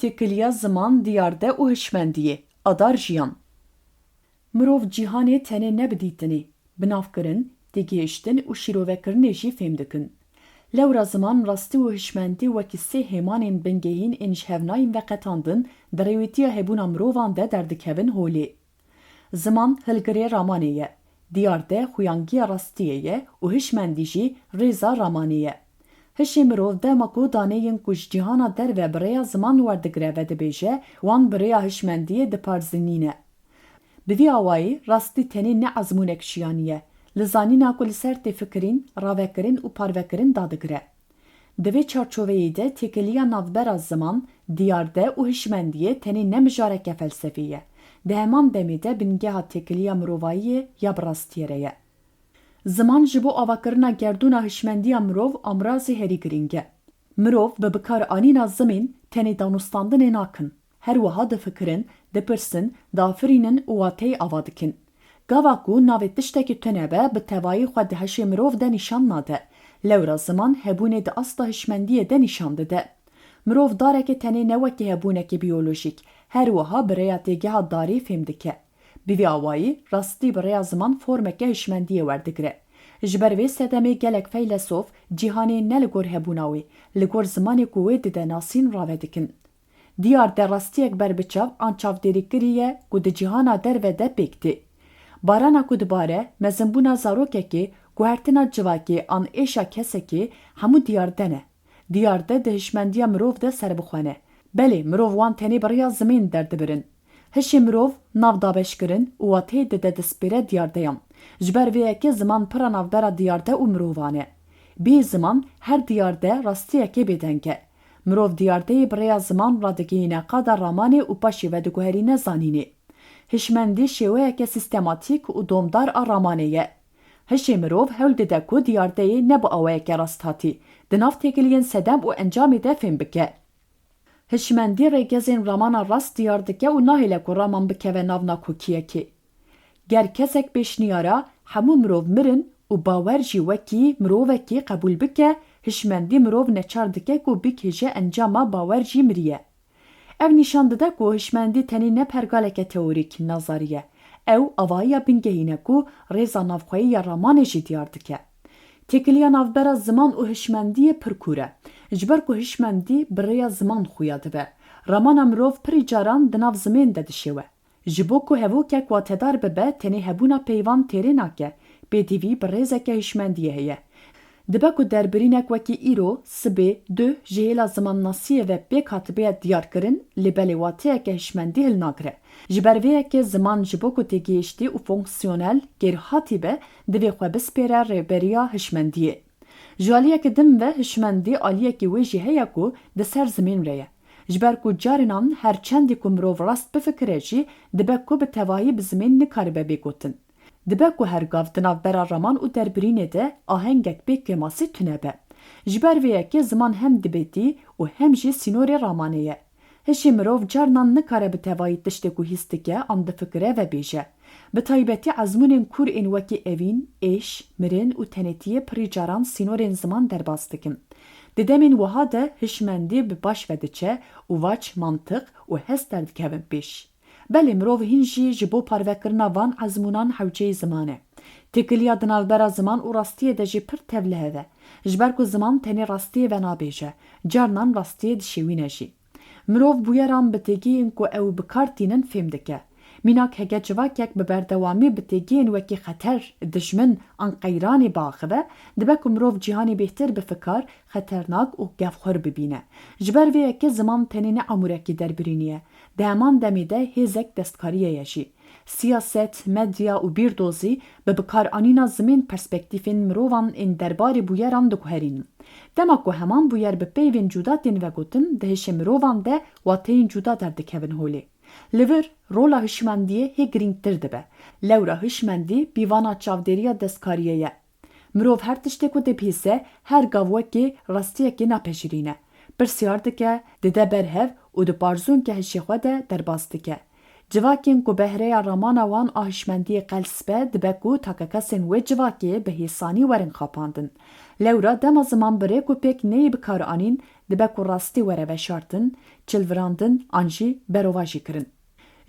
Têkiliya ziman diyarde û hişmendiyê, adar jiyan. Mirov cîhanê tenê nebidîtinê, binavkirin, têgihiştin û şîrovekirinê jî fêm dikin. Lewra ziman rastî û hişmendî wekî sê hêmanên bingehîn ên ji hevnayên ve qetandin di rêwîtiya hebûna mirovan de derdikevin holê. Ziman hilgirê Ramanê ye, diyarde xuyangiya rastiyê ye û hişmendî jî rêza Ramanê ye. Hişê mirov dema ku daneyên ku ji cîhana derve bi rêya ziman werdigire ve dibêje, wan bi rêya hişmendiyê diparzînîne. Bi vî awayî rastî tenê ne ezmûnek jiyanî ye, li zanîna ku li ser têfikirîn, ravekirin û parvekirin dadigire. Di vê çarçoveyê de têkiliya navbera ziman, diyarde û hişmendiyê tenê ne mijareke felsefî ye. Di heman demê de bingeha têkiliya mirovayiyê ya bi rastiyê re ye. Ziman ji bo avakirina gerdûna hişmendiya mirov amrazê herî giring e. Mirov bi bikaranîna zimên tenê danûstandinê nakin. Her wiha difikirin, dipirsin, dafirînin û wateyê ava dikin. Gava ku navê tiştekî tune be bi tevayî xwe di heşê mirov de nîşan nade. Lewra ziman hebûnê di asta hişmendiyê de nîşan dide. Mirov darekê tenê ne wekî hebûnekî biyolojîk, her wiha bi rêya têgeha darî fêm dike. Bi vî awayî rastî bi rêya ziman formeke hişmendiyê werdigire. Ji ber vê sedemê gelek feylesof cîhanê ne li gor hebûna wê, li gor zimanê ku wê dide nasîn rave dikin. Diyarde rastiyek berbiçav an çavdêrîkirî ye ku di cîhana derve de pêktî. Barana ku dibare, mezinbûna zarokekê, guhertina civakê an êşa kesekê hemû diyarde ne. Diyarde di hişmendiya mirov de serbixwene. Belê mirov wan tenê bi rêya zimên derdibirin. Hişê mirov nav dabeşkirin û wateyê dide destpêre diyardeyan. Ji ber vê yekê ziman pira navbera diyarde û mirovan e. Bê ziman her diyarde rastiyekê bêdeng e. Mirov diyardeyê bi rêya ziman radigihîne qada Ramanê û paşê ve diguherîne zanînê. Hişmendî şêweyeke sîstematîk û domdar a Ramanê ye. Hişê mirov hewl dide ku diyardeyê ne bi awayeke rast hatî, di nav têkiliyên sedem û encamê de fêm bike. Hişmendî rêgezên Ramana rast diyar dike û nahêle ku Raman bikeve nav nakokiyekê. Ger kesek pêşniyara hemû mirov mirin û bawer jî wekî mirovekî qebûl bike, hişmendî mirov neçar dike ku bikêje encama bawer jî miriye. Ev nîşan dide ku hişmendî tenê ne pergaleke teorîk nazariye. Ew avayiya bingehîne ku rêza navxweyî ya Ramanê jî diyar dike. Têkiliya navbera ziman û hişmendiyê pir kûr e. Ji ber ku hişmendî bi rêya ziman xuya dibe. Ramana mirov pirî caran di nav zimên de dişêwe. Ji bo ku hevokek watedar bibe tenê hebûna peyvan têrê nake, pêdivî bi rêzeke hişmendiyê heye. Dibe ku derbirînek wekî îro, sibê, du ji hêla zimannasiyê ve pêk hatibe diyarkirin, li belê wateyeke hişmendî hilnagire. Ji ber vê yekê ziman ji bo ku têgihiştî û fonksiyonel gêrhatî be, divê xwe bispêre rêberiya hişmendiyê. Ji aliyekê din ve hişmendî aliyekî wê jî heye ku di ser zimên re ye. Ji ber ku carinan her çendî ku mirov rast bifikire jî, dibe ku bi tevahî bi zimên nikaribe bêgotin. Dibe ku her gav di navbera Raman û derbirînê de ahengek pêk masî tune be. Ji ber vê yekê ziman hem dibêtî û hem jî sînorê Ramanê ye. Hişê mirov carinan nikare bi tevahî tiştê ku hîs dike an difikire ve bêje. Bi taybetî ezmûnên kûr ên wekî evîn, êş, mirin û tenêtiyê pirî caran sînorên ziman derbas dikin. Di demên wiha de hişmendî bi baş ve diçe û vaç mantık û hes derdikevin pêş. Belê mirov hîn jî ji bo parvekirina van ezmûnan hewceyê ziman e. Têkiliya di navbera ziman û rastiyê de jî pir tevlihev e. Ji ber ku ziman tenê rastiyê ve nabêje, carinan rastiyê dişêwîne jî. Mirov bûyeran bi têgiyên ku ew bikartînin fêm dike. Mînak hege civakek bi berdewamî bi têgiyên wekî xeter, dijmin an qeyranê biaxive, dibe ku mirov cîhanê bêhtir bifikar, xeternak û gevxwir bibîne. Ji ber vê yekê ziman tenê ne amûrekî derbirîniye. Di heman demê de hêzek destkariyê ye jî. Siyaset, medya û bîrdozî bi bikaranîna zimên perspektîfên mirovan ên derbarê bûyeran diguherînin. Dema ku heman bûyer bi peyvên cuda tên vegotin, di hêşê mirovan de wateyên cuda derdikevin holê. Li vir, rola hişmendiyê hê girîngtir dibe. Lewra hişmendî pîvana çavdêriya destkariyê ye. Mirov her tiştê ku dibihîse, her gav wekî rastiyekê napejirîne. Pirsiyar dike, dide berhev û di barzûnkê hişê xwe de derbas dike. Civakên ku behreya Ramana wan a hişmendiyê qels be, dibe ku takekesên wê civakê bi hêsanî werin xapandin. Lewra dema ziman bi rêk û pêk neyê bikaranîn, dibe ku rastî were veşartin, çilvirandin an jî berova jî kirin.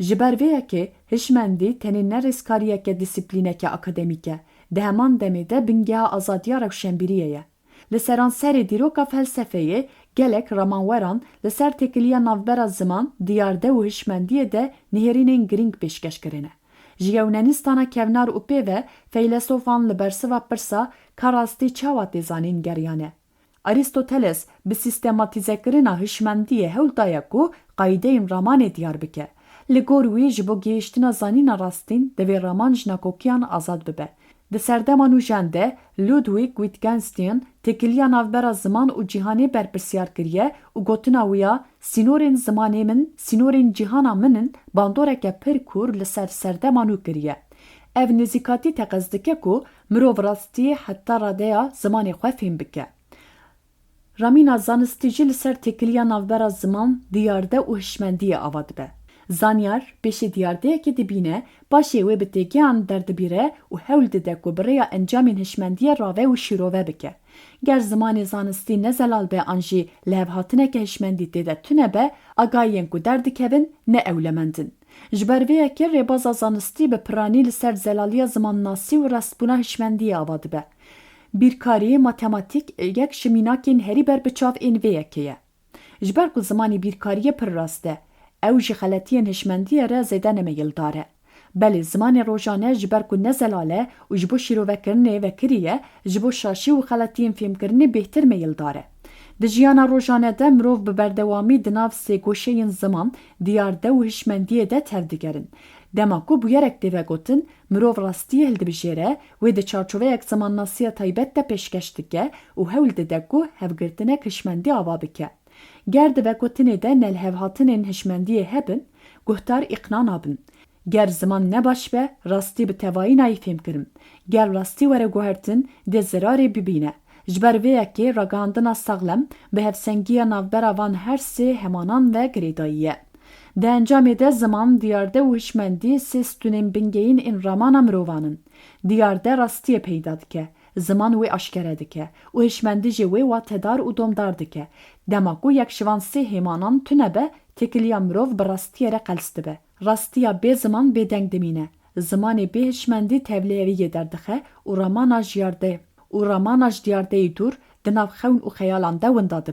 Ji ber vêyekê hişmendî tenê ne rêzkariyeke dîsîplîneke akademîk e, di heman demê de bingeha azadiya rewşenbîriyê ye. Li seran serê dîroka felsefeyê gelek ramanweran li ser têkiliya navbera ziman, diyarde û hişmendiyê de nihêrînên giring pêşkeş kirine. Ji gewnenîstana kevnar û pêve feylesofan li bersiva pirsa ka rastî çawa tê zanîn geriyane. Aristoteles bi sîstematîzekirina hişmendiyê hewl daye ku qaîdeyên Ramanê diyar bike. Li gor wî ji bo gihîştina zanîna rastîn divê raman ji nakokiyan azad bibe. Di serdema nû jen de Ludwig Wittgenstein têkiliya navbera ziman û cîhanê berpirsiyar kiriye û gotina wî ya sînorên zimanê min, sînorên cîhana min in bandoreke pir kûr li ser serdema nû kiriye. Ev nêzîkatî teqez dike ku mirov rastiyê heta radeya zimanê xwe fêm bike. Ramîna zanistî jî li ser têkiliya navbera ziman, diyarde û hişmendiyê ava dibe. Zanyar pêşê diyardeyekê dibîne, başê wê bi têgiyan derdibîre û hewl dide ku bi rêya encamên hişmendiyê rave û şîrove bike. Ger zimanê zanistî ne zelal be an jî li hevhatineke hişmendî têde tune be, agahiyên ku derdikevin ne ewlemendin. Ji ber vêyekê rêbaza zanistî bi piranî li ser zelaliya zimannasî û rastbûna hişmendiyê ava dibe. Bîrkarî matematik yek ji mînakên herî berbiçav ên vêyekê ye. Ji ber ku zimanê bîrkariyê pir rast e, ew ji xeletiyên hişmendiyê re zêde nemeyildar e. Belê zimanê rojane ji ber ku ne zelal e û ji bo şîrovekirinê vekiriye, ji bo şaşî û xeletiyên fêmkirinê bêhtir meyildar e. Di jiyana rojane de mirov bi berdewamî di nav sê goşeyên ziman, diyarde û hişmendiyê de tev digerin. Dema ku bûyerek têve gotin, mirov rastiyê hildibijêre, wê di çarçoveyek zimannasîya taybet de pêşkeş dike û hewl dide ku hevgirtinek hişmendî ava bike. Ger dibe gotinê de nel hevhatinên hişmendiyê hebin, guhtar îqna nabin. Ger ziman ne baş be, rastî bi tevayî nayê fêmkirin. Ger rastî were guhertin, dê zirarê bibîne. Ji ber vêyekê ragihandina saxlem bi hevsengiya navbera van her sê hemanan ve girêdayî ye. Di encamê de ziman, diyarde û hişmendî sê stûnên bingehîn ên ramana mirovan in. Diyarde rastiyê peyda dike, ziman wê aşkere dike û hişmendî jî wê watedar û domdar dike. Dema ku yek ji van sê hêmanan tune be, têkiliya mirov bi rastiyê re qels dibe. Rastiya bê ziman bêdeng dimîne. Zimanê bê hişmendî tevliyeviyê derdixe û ramana ji diyardeyê dûr di nav xewn û xeyalan de winda dibe.